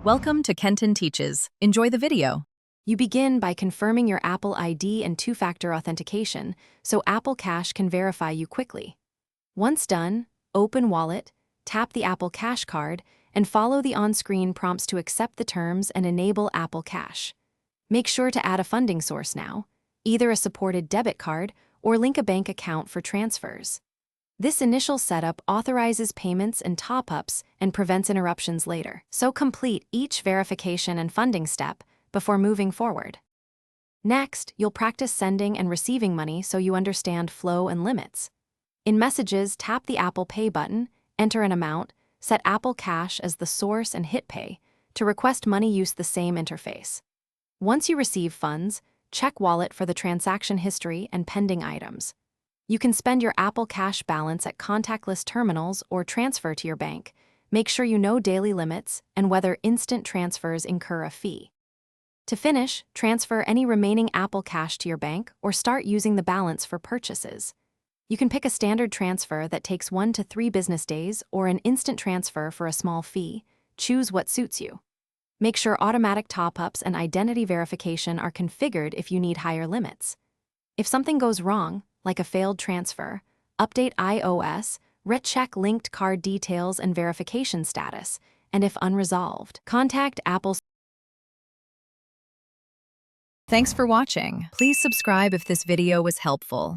Welcome to Kenton Teaches. Enjoy the video. You begin by confirming your Apple ID and two-factor authentication so Apple Cash can verify you quickly. Once done, open Wallet, tap the Apple Cash card, and follow the on-screen prompts to accept the terms and enable Apple Cash. Make sure to add a funding source now, either a supported debit card or link a bank account for transfers. This initial setup authorizes payments and top-ups and prevents interruptions later. So complete each verification and funding step before moving forward. Next, you'll practice sending and receiving money so you understand flow and limits. In Messages, tap the Apple Pay button, enter an amount, set Apple Cash as the source and hit Pay. To request money, use the same interface. Once you receive funds, check Wallet for the transaction history and pending items. You can spend your Apple Cash balance at contactless terminals or transfer to your bank. Make sure you know daily limits and whether instant transfers incur a fee. To finish, transfer any remaining Apple Cash to your bank or start using the balance for purchases. You can pick a standard transfer that takes 1 to 3 business days or an instant transfer for a small fee. Choose what suits you. Make sure automatic top-ups and identity verification are configured if you need higher limits. If something goes wrong, like a failed transfer, update iOS, recheck linked card details and verification status, and if unresolved, contact Apple. Thanks for watching. Please subscribe if this video was helpful.